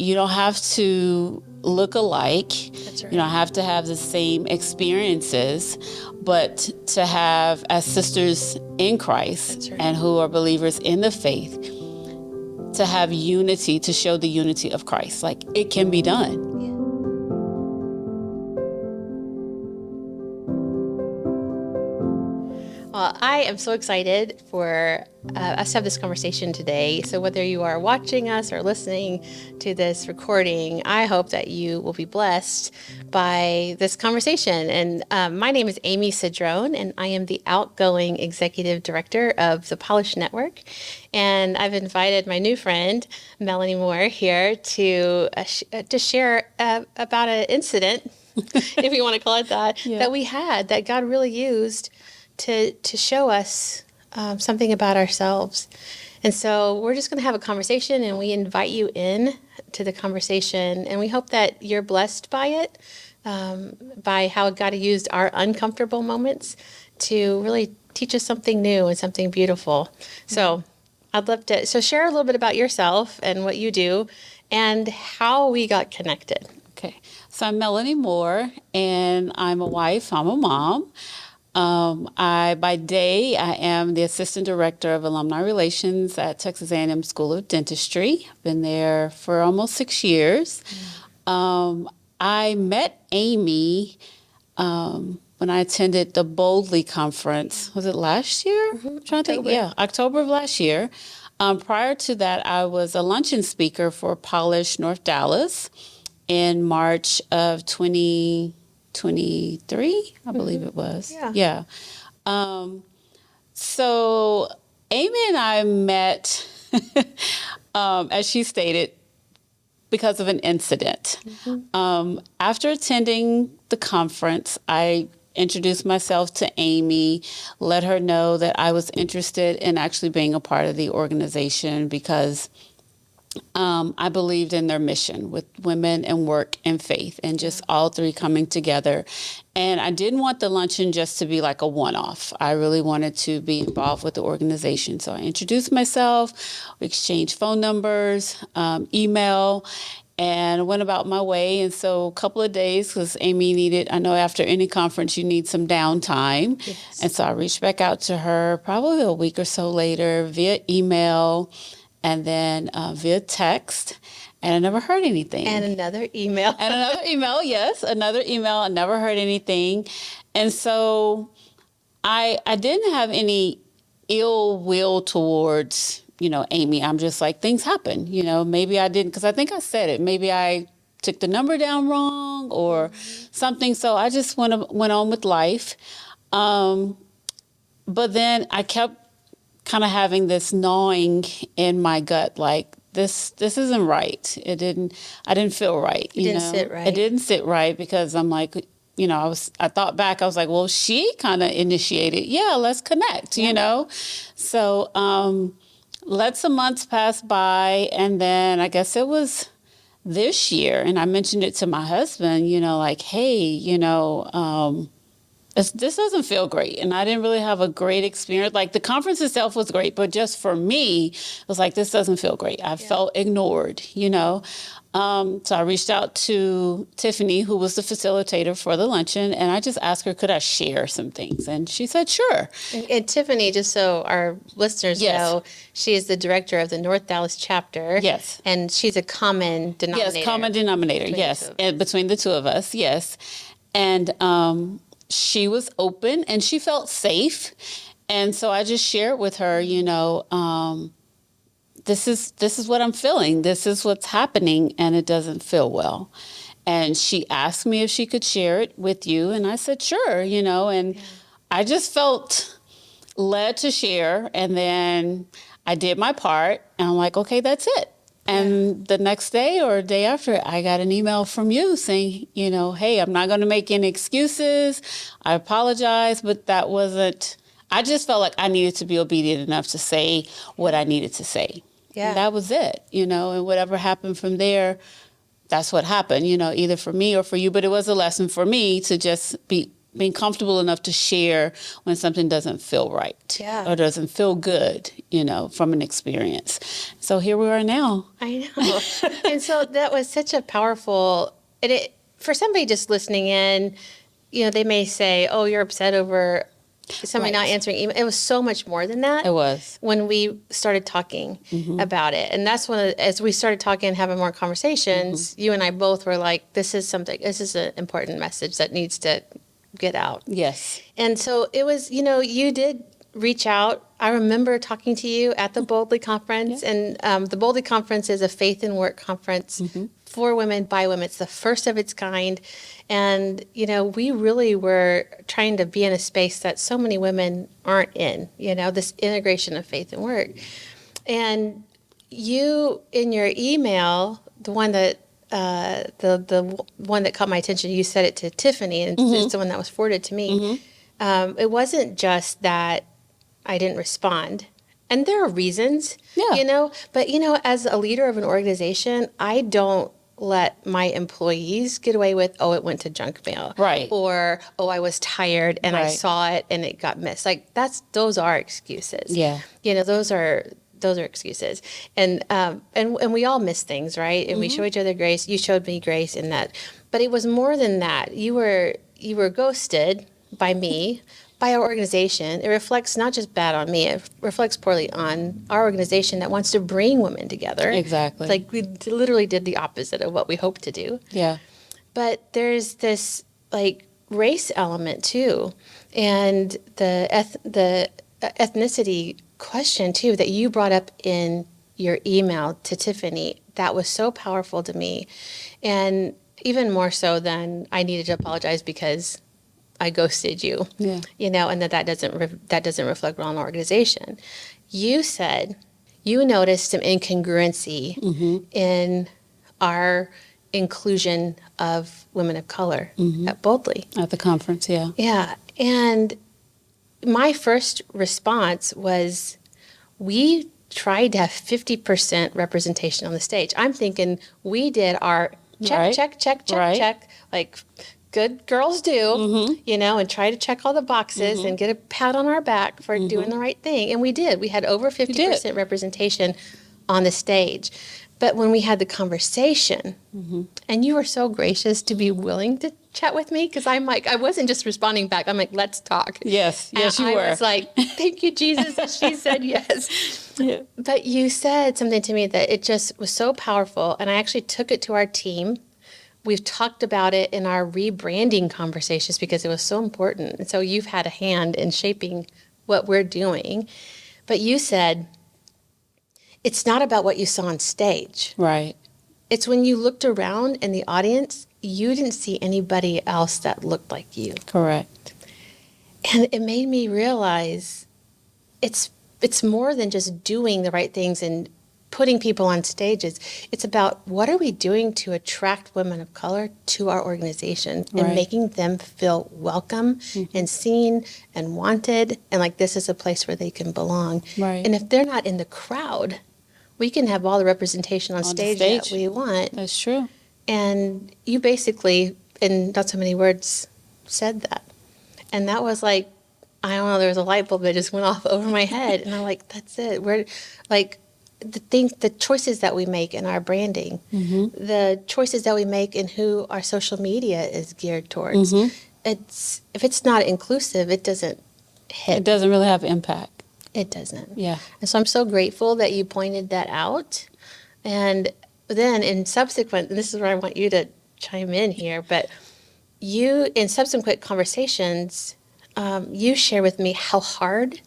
you don't have to look alike. That's right. You don't have to have the same experiences, but to have, as sisters in Christ, That's right. and who are believers in the faith, to have unity, to show the unity of Christ. Like, it can be done. Well, I am so excited for us to have this conversation today. So whether you are watching us or listening to this recording, I hope that you will be blessed by this conversation. And my name is Amy Cedrone, and I am the outgoing executive director of the Polish Network. And I've invited my new friend, Melani Moore, here to share about an incident, if you want to call it that, that we had, that God really used to show us something about ourselves. And so we're just going to have a conversation, and we invite you in to the conversation, and we hope that you're blessed by it, by how God used our uncomfortable moments to really teach us something new and something beautiful. So I'd love to share a little bit about yourself and what you do and how we got connected. Okay. So I'm Melani Moore, and I'm a wife. I'm a mom. By day, I am the assistant director of alumni relations at Texas A&M School of Dentistry. I've been there for almost 6 years. I met Amy when I attended the Boldly conference. Was it last year? I'm trying to think. Yeah, October of last year. Prior to that, I was a luncheon speaker for Polish North Dallas in March of 2023, I believe it was. Yeah. So Amy and I met, as she stated, because of an incident. After attending the conference, I introduced myself to Amy, let her know that I was interested in actually being a part of the organization because I believed in their mission with women and work and faith, and just all three coming together. And I didn't want the luncheon just to be like a one-off. I really wanted to be involved with the organization. So I introduced myself, we exchanged phone numbers, email, and went about my way. And so a couple of days, because Amy needed, I know after any conference you need some downtime. Yes. And so I reached back out to her probably a week or so later via email, and then via text, and I never heard anything. And another email. Yes, another email. I never heard anything. And so I didn't have any ill will towards, Amy. I'm just like, things happen, maybe I didn't, because I think I said it. Maybe I took the number down wrong or something. So I just went on with life. But then I kept kind of having this gnawing in my gut, like this isn't right. I didn't feel right. It didn't sit right. It didn't sit right because I'm like, I thought back, I was like, well, she kind of initiated. Yeah, let's connect, So let some months pass by, and then I guess it was this year, and I mentioned it to my husband, like, hey, this doesn't feel great. And I didn't really have a great experience. Like, the conference itself was great, but just for me, it was like, this doesn't feel great. I felt ignored, So I reached out to Tiffany, who was the facilitator for the luncheon, and I just asked her, could I share some things? And she said, sure. And Tiffany, just so our listeners know, she is the director of the North Dallas chapter. Yes. And she's a common denominator. Yes, common denominator, between the two of us, yes. And she was open and she felt safe. And so I just shared with her, this is what I'm feeling. This is what's happening, and it doesn't feel well. And she asked me if she could share it with you. And I said, sure, and I just felt led to share. And then I did my part, and I'm like, okay, that's it. And the next day or day after, I got an email from you saying, hey, I'm not going to make any excuses. I apologize, but that wasn't, I just felt like I needed to be obedient enough to say what I needed to say. Yeah. And that was it, and whatever happened from there, that's what happened, either for me or for you. But it was a lesson for me to just be being comfortable enough to share when something doesn't feel right or doesn't feel good, from an experience. So here we are now. I know. And so that was such a powerful, for somebody just listening in, they may say, oh, you're upset over somebody not answering email. It was so much more than that. It was. When we started talking about it. And that's as we started talking and having more conversations, you and I both were like, this is an important message that needs to get out. Yes. And so it was, you did reach out. I remember talking to you at the Boldly Conference. And the Boldly Conference is a faith and work conference for women, by women. It's the first of its kind. And, we really were trying to be in a space that so many women aren't in, this integration of faith and work. And you, in your email, the one that the one that caught my attention, you said it to Tiffany, and it's the one that was forwarded to me. It wasn't just that I didn't respond. And there are reasons, but, as a leader of an organization, I don't let my employees get away with, oh, it went to junk mail. Right. Or, oh, I was tired and I saw it and it got missed. Like those are excuses. Yeah. Those are excuses. And we all miss things, right? And we show each other grace. You showed me grace in that. But it was more than that. You were ghosted by me, by our organization. It reflects not just bad on me, it reflects poorly on our organization that wants to bring women together. Exactly. Like we literally did the opposite of what we hoped to do. Yeah. But there's this race element too. And the ethnicity question too that you brought up in your email to Tiffany, that was so powerful to me. And even more so than I needed to apologize because I ghosted you, and that doesn't reflect well on the organization. You said you noticed some incongruency in our inclusion of women of color at Boldly. At the conference, yeah. Yeah. And my first response was, we tried to have 50% representation on the stage. I'm thinking we did our check, like good girls do, and try to check all the boxes and get a pat on our back for doing the right thing. And we did. We had over 50% representation on the stage. But when we had the conversation, and you were so gracious to be willing to chat with me, because I'm like, I wasn't just responding back. I'm like, let's talk. Yes, you were. I was like, thank you, Jesus. And she said yes. Yeah. But you said something to me that it just was so powerful. And I actually took it to our team. We've talked about it in our rebranding conversations because it was so important. And so you've had a hand in shaping what we're doing. But you said, it's not about what you saw on stage. Right. It's when you looked around in the audience, you didn't see anybody else that looked like you. Correct. And it made me realize it's more than just doing the right things and putting people on stages. It's about what are we doing to attract women of color to our organization and making them feel welcome and seen and wanted and like this is a place where they can belong. Right. And if they're not in the crowd, we can have all the representation on stage that we want. That's true. And you basically, in not so many words, said that. And that was like, I don't know, there was a light bulb that just went off over my head. And I'm like, that's it. We're like, the choices that we make in our branding, the choices that we make in who our social media is geared towards. If it's not inclusive, it doesn't hit. It doesn't really have impact. It doesn't. Yeah. And so I'm so grateful that you pointed that out. And then in subsequent, and this is where I want you to chime in here, but you, in subsequent conversations, you share with me how hard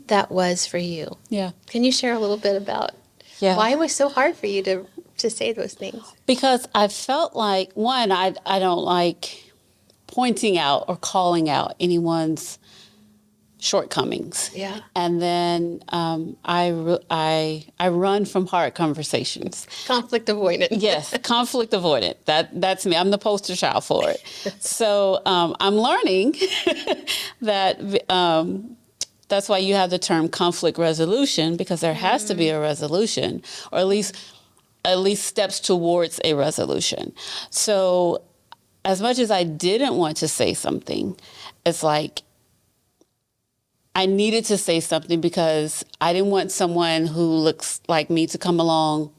that was for you. Yeah. Can you share a little bit about why it was so hard for you to say those things? Because I felt like, one, I don't like pointing out or calling out anyone's shortcomings. Yeah. And then I run from hard conversations. Conflict avoidant. Yes, conflict avoidant. That's me. I'm the poster child for it. So I'm learning that that's why you have the term conflict resolution, because there has to be a resolution, or at least steps towards a resolution. So as much as I didn't want to say something, it's like I needed to say something because I didn't want someone who looks like me to come along,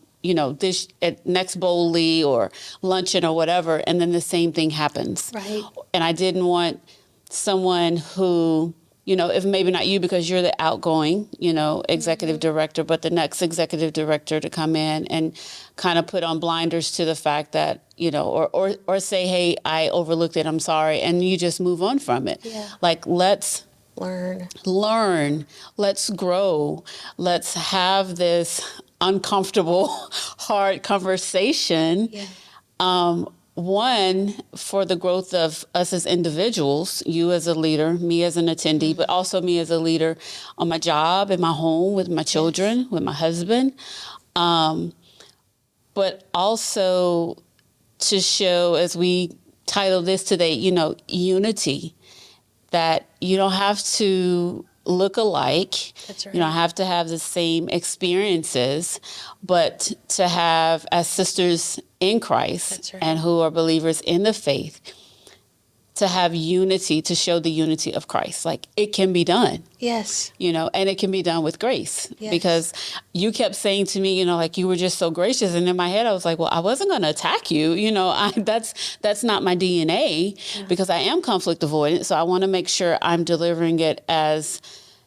this at next bowlie or luncheon or whatever, and then the same thing happens. Right. And I didn't want someone who, if maybe not you because you're the outgoing, executive director, but the next executive director to come in and kind of put on blinders to the fact that, or say, hey, I overlooked it, I'm sorry, and you just move on from it. Yeah. Like, let's learn, let's grow, let's have this uncomfortable, hard conversation. Yeah. One, for the growth of us as individuals, you as a leader, me as an attendee, but also me as a leader on my job, in my home, with my children, with my husband. But also to show, as we title this today, unity, that you don't have to look alike. That's right. You don't have to have the same experiences, but to have, as sisters in Christ, That's right. and who are believers in the faith, to have unity, to show the unity of Christ. Like, it can be done. Yes. And it can be done with grace. Yes. Because you kept saying to me, like, you were just so gracious. And in my head, I was like, well, I wasn't going to attack you. That's not my DNA, because I am conflict avoidant. So I want to make sure I'm delivering it as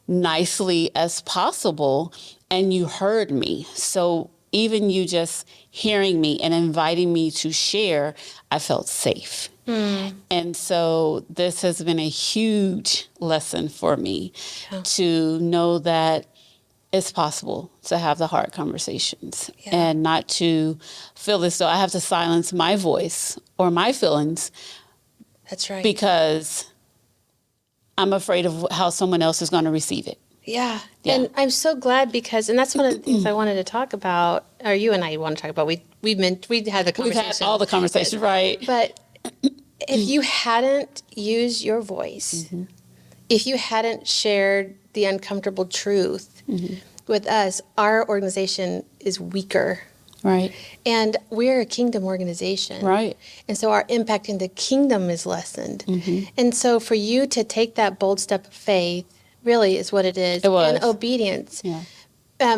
nicely as possible. And you heard me. So even you just hearing me and inviting me to share, I felt safe. And so this has been a huge lesson for me to know that it's possible to have the hard conversations and not to feel as though I have to silence my voice or my feelings. That's right. Because I'm afraid of how someone else is going to receive it. Yeah. Yeah. And I'm so glad because, and that's one of the things I wanted to talk about, or you and I want to talk about. We had the conversation. We've had all the conversations, right? But if you hadn't used your voice, if you hadn't shared the uncomfortable truth with us, our organization is weaker. Right. And we're a kingdom organization. Right. And so our impact in the kingdom is lessened. And so for you to take that bold step of faith really is what it is. It was. And obedience. Yeah.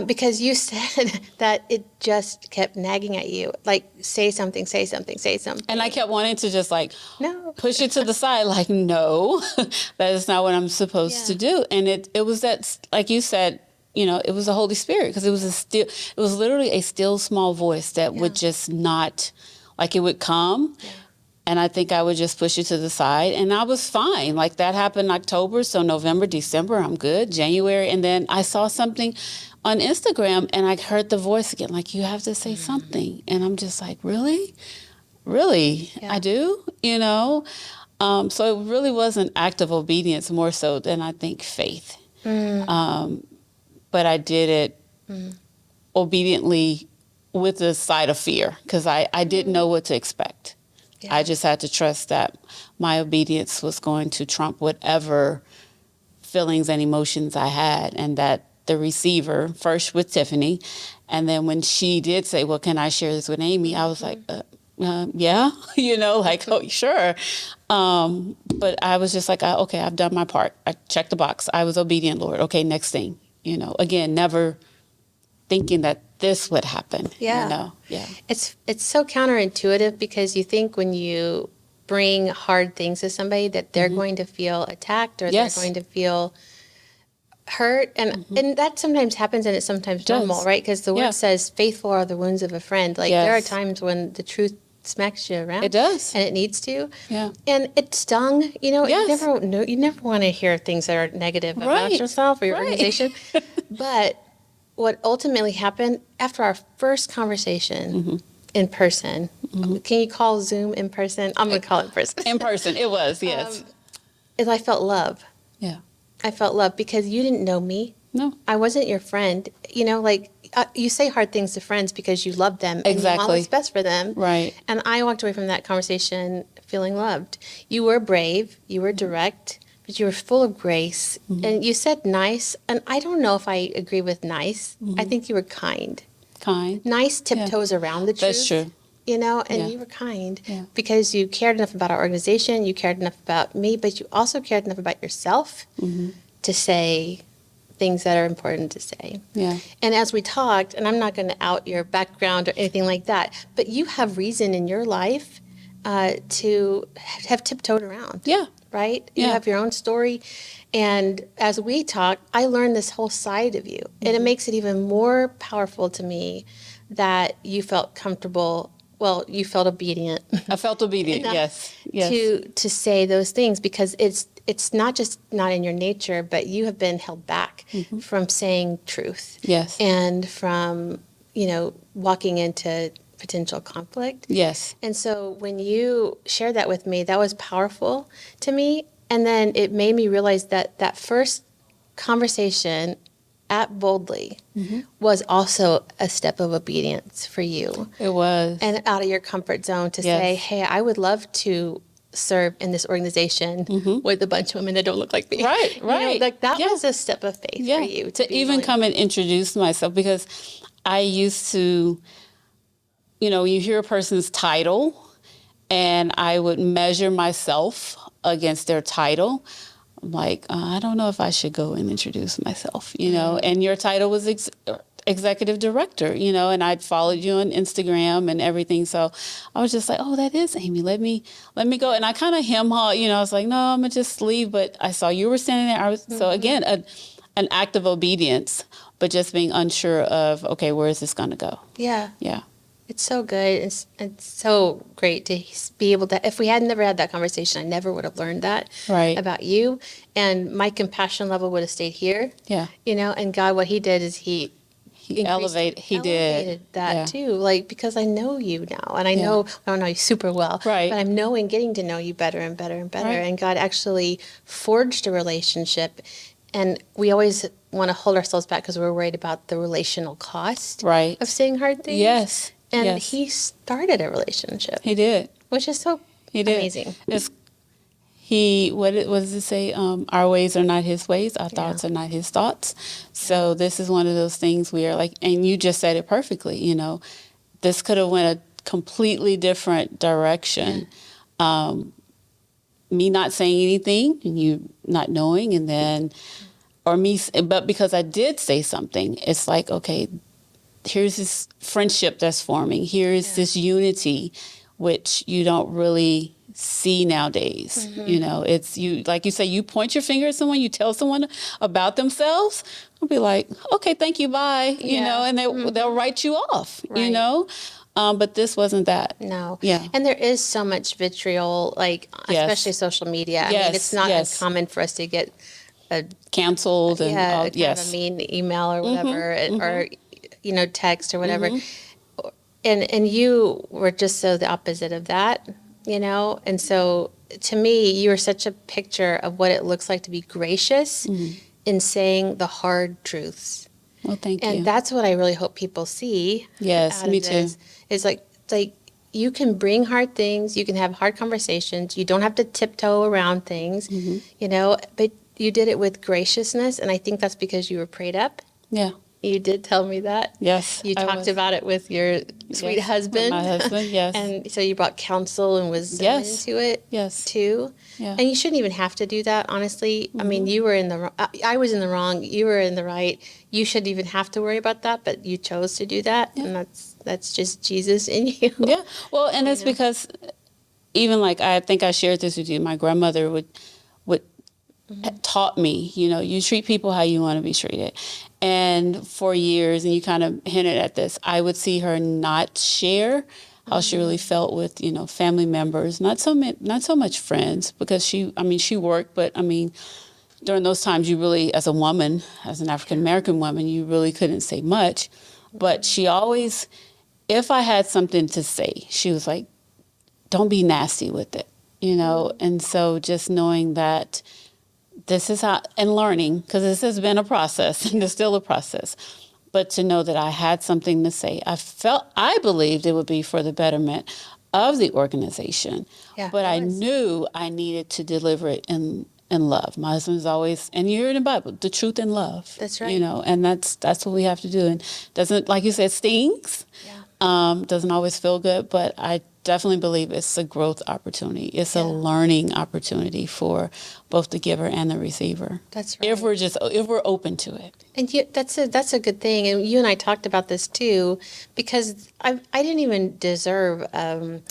Because you said that it just kept nagging at you, like, say something, say something, say something. And I kept wanting to just No. push it to the side, like, no, that is not what I'm supposed to do. And it was that, like you said, it was the Holy Spirit, because it was literally a still small voice that would just not, like, it would come. Yeah. And I think I would just push it to the side, and I was fine. Like, that happened in October, so November, December, I'm good. January, and then I saw something on Instagram, and I heard the voice again, like, you have to say something. And I'm just like, really? Really? Yeah. I do? So it really was an act of obedience more so than, I think, faith. But I did it obediently with the side of fear, because I didn't know what to expect. Yeah. I just had to trust that my obedience was going to trump whatever feelings and emotions I had, and that the receiver, first with Tiffany, and then when she did say, well, can I share this with Amy? I was like, yeah, oh, sure. But I was just like, okay, I've done my part. I checked the box. I was obedient, Lord. Okay, next thing, again, never thinking that this would happen. Yeah. Yeah. It's so counterintuitive, because you think when you bring hard things to somebody that they're going to feel attacked, or they're going to feel hurt. And that sometimes happens, and it's sometimes normal, right? Because the word says, faithful are the wounds of a friend. Like, there are times when the truth smacks you around. It does. And it needs to. Yeah. And it stung. You never want to hear things that are negative about yourself or your organization. But what ultimately happened after our first conversation in person, can you call Zoom in person? I'm going to call it in person. In person, it was, yes. Is I felt love. Yeah. I felt love because you didn't know me. No. I wasn't your friend. You say hard things to friends because you love them. Exactly. And you want what's best for them. Right. And I walked away from that conversation feeling loved. You were brave. You were direct. But you were full of grace. And you said nice. And I don't know if I agree with nice. I think you were kind. Kind. Nice tiptoes around the truth. That's true. and Yeah. you were kind Yeah. because you cared enough about our organization, you cared enough about me, but you also cared enough about yourself to say things that are important to say. Yeah. And as we talked, and I'm not going to out your background or anything like that, but you have reason in your life to have tiptoed around. Yeah. Right? You Yeah. have your own story. And as we talk, I learned this whole side of you. And it makes it even more powerful to me that you felt comfortable. Well, you felt obedient I felt obedient. enough Yes. Yes. to say those things because it's not just not in your nature, but you have been held back from saying truth. Yes. And from, walking into potential conflict. Yes. And so when you shared that with me, that was powerful to me. And then it made me realize that that first conversation at Boldly was also a step of obedience for you It was. and out of your comfort zone to say, Yes. hey, I would love to serve in this organization with a bunch of women that don't look like me. Right, right. Like that Yeah. was a step of faith Yeah. for you. To be even willing- come and introduce myself, because I used to, you hear a person's title and I would measure myself against their title. I'm like, I don't know if I should go and introduce myself, and your title was executive director, and I'd followed you on Instagram and everything. So I was just like, oh, that is Amy. Let me go. And I kind of hem-haw, I was like, no, I'm gonna just leave. But I saw you were standing there. So again, an act of obedience, but just being unsure of, okay, where is this gonna go? Yeah. Yeah. It's so good. It's so great to be able to, if we had never had that conversation, I never would have learned that Right. about you. And my compassion level would have stayed here. Yeah. And God, what he did is he He did that Yeah. too. Like, because I know you now and I don't know you super well, Right. but I'm getting to know you better and better and better. Right. And God actually forged a relationship. And we always want to hold ourselves back because we're worried about the relational cost Right. of saying hard things. Yes. And yes. he started a relationship, He did. which is so He did. amazing. What does it say? Our ways are not his ways. Our thoughts are not his thoughts. So this is one of those things we are like, and you just said it perfectly. This could have went a completely different direction. Me not saying anything and you not knowing, and then, but because I did say something, it's like, okay, here's this friendship that's forming. Here's this unity, which you don't really see nowadays. It's you, like you say, you point your finger at someone, you tell someone about themselves, I'll be like, okay, thank you, bye. And they'll write you off, Right. But this wasn't that. No. Yeah. And there is so much vitriol, like, Yes. especially social media. I Yes, mean, it's not yes. uncommon for us to get Canceled and kind yes. of a mean email or whatever, or, text or whatever. And you were just so the opposite of that, And so to me, you are such a picture of what it looks like to be gracious in saying the hard truths. Well, thank you. And that's what I really hope people see. Yes, out me of this, too. Is like you can bring hard things, you can have hard conversations, you don't have to tiptoe around things, but you did it with graciousness, and I think that's because you were prayed up. Yeah. You did tell me that. Yes. You I talked was. about it with your sweet Yes, husband. with my husband, yes. And so you brought counsel and wisdom Yes. into it Yes. too. Yeah. And you shouldn't even have to do that, honestly. I mean, you were in the wrong. I was in the wrong. You were in the right. You shouldn't even have to worry about that, but you chose to do that. Yeah. And that's just Jesus in you. Yeah. Well, and it's because even like I think I shared this with you, my grandmother would taught me, you treat people how you want to be treated. And for years, and you kind of hinted at this, I would see her not share how she really felt with, family members, not so much friends, because she worked, but during those times you really, as a woman, as an African American woman, you really couldn't say much. But she always, if I had something to say, she was like, don't be nasty with it, And so just knowing that this is how, and learning, because this has been a process and it's still a process, but to know that I had something to say. I believed it would be for the betterment of the organization, but I knew I needed to deliver it in love. My husband's always, and you hear it in the Bible, the truth in love. That's right. And that's what we have to do. And doesn't, like you said, stings. Yeah. Doesn't always feel good, but I definitely believe it's a growth opportunity. It's a learning opportunity for both the giver and the receiver. That's right. If we're open to it. And that's a good thing. And you and I talked about this too, because I didn't even deserve a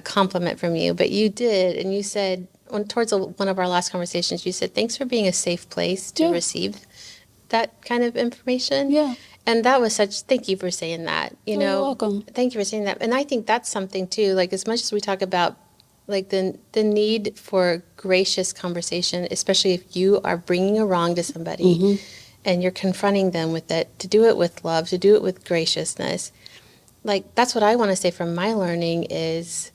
compliment from you, but you did, and you said towards one of our last conversations, you said thanks for being a safe place to receive that kind of information. Yeah. And that was thank you for saying that. You're welcome. Thank you for saying that. And I think that's something too, like as much as we talk about like the need for gracious conversation, especially if you are bringing a wrong to somebody and you're confronting them with it, to do it with love, to do it with graciousness. Like that's what I want to say from my learning is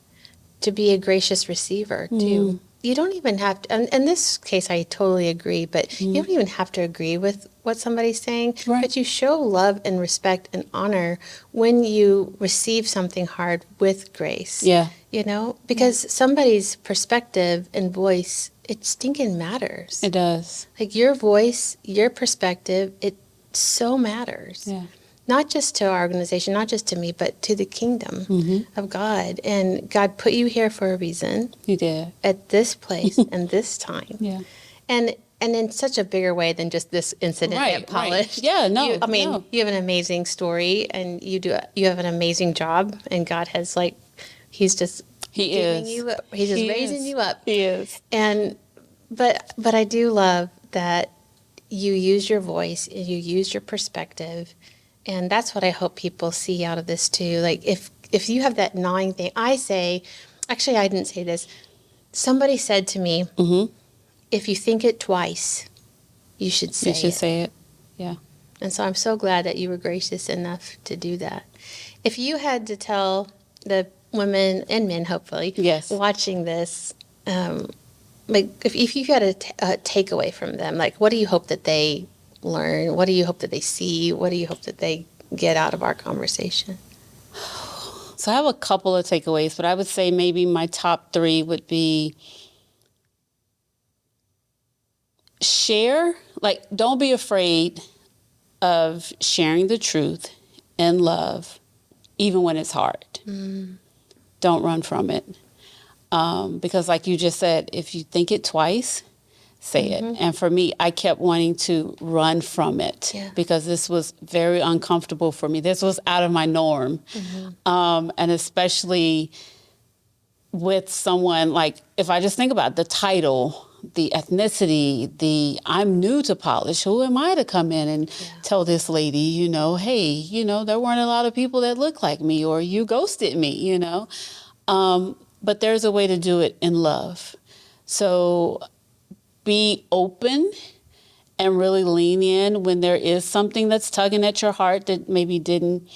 to be a gracious receiver too. You don't even have to, and in this case, I totally agree, but you don't even have to agree with what somebody's saying, but you show love and respect and honor when you receive something hard with grace. Yeah. You know, because somebody's perspective and voice, it stinking matters. It does. Like your voice, your perspective, it so matters. Yeah. Not just to our organization, not just to me, but to the kingdom of God. And God put you here for a reason. You did. At this place and this time. Yeah. And in such a bigger way than just this incident at Polish. Right. Yeah, no. You have an amazing story and you have an amazing job, and God has he's just raising you up. He is. And but I do love that you use your voice and you use your perspective. And that's what I hope people see out of this too. Like if you have that gnawing thing, I didn't say this. Somebody said to me, if you think it twice, you should say it. Yeah. And so I'm so glad that you were gracious enough to do that. If you had to tell the women and men, hopefully, watching this, if you had a takeaway from them, like what do you hope that they learn? What do you hope that they see? What do you hope that they get out of our conversation? So I have a couple of takeaways, but I would say maybe my top 3 would be don't be afraid of sharing the truth in love, even when it's hard. Don't run from it. Because like you just said, if you think it twice, say it. And for me, I kept wanting to run from it because this was very uncomfortable for me. This was out of my norm. And especially with someone if I just think about the title, the ethnicity, I'm new to Polish. Who am I to come in and tell this lady, hey, there weren't a lot of people that look like me, or you ghosted me, But there's a way to do it in love. So be open and really lean in when there is something that's tugging at your heart that maybe you didn't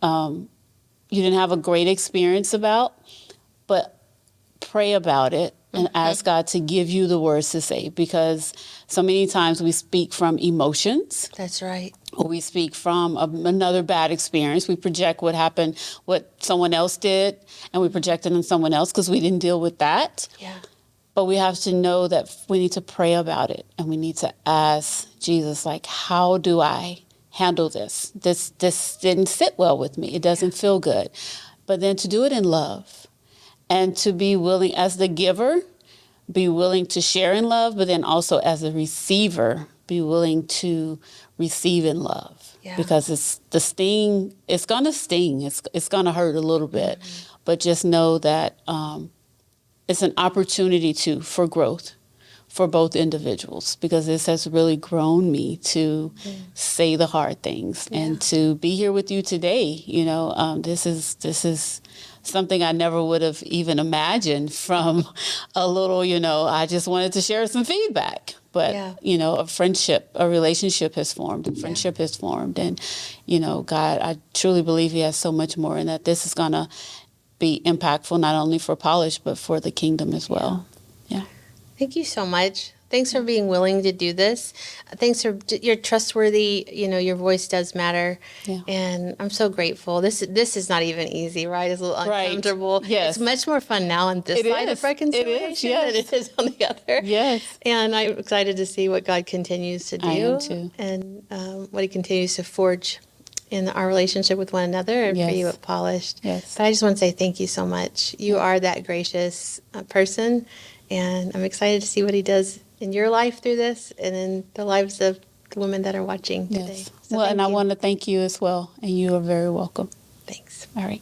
have a great experience about, but pray about it and ask God to give you the words to say, because so many times we speak from emotions. That's right. Or we speak from another bad experience. We project what someone else did, and we project it on someone else because we didn't deal with that. Yeah. But we have to know that we need to pray about it, and we need to ask Jesus, how do I handle this? This didn't sit well with me. It doesn't feel good. But then to do it in love, and to be willing, as the giver, be willing to share in love, but then also as a receiver, be willing to receive in love. Yeah. Because it's going to sting. It's going to hurt a little bit. But just know that it's an opportunity for growth for both individuals, because this has really grown me to say the hard things and to be here with you today. This is something I never would have even imagined from a little, I just wanted to share some feedback. But, a relationship has formed, a friendship has formed. And, God, I truly believe He has so much more, and that this is going to be impactful not only for Polish, but for the kingdom as well. Yeah. Thank you so much. Thanks for being willing to do this. Thanks for you're trustworthy. Your voice does matter. Yeah. And I'm so grateful. This is not even easy, right? It's a little uncomfortable. Yes. It's much more fun now on this side of reconciliation than it is on the other. Yes. And I'm excited to see what God continues to do. I am too. And what He continues to forge in our relationship with one another and for Yes. you at Polished. Yes. But I just want to say thank you so much. You are that gracious person, and I'm excited to see what he does in your life through this and in the lives of the women that are watching today. Yes. So Well, and I thank you. want to thank you as well, and you are very welcome. Thanks. All right.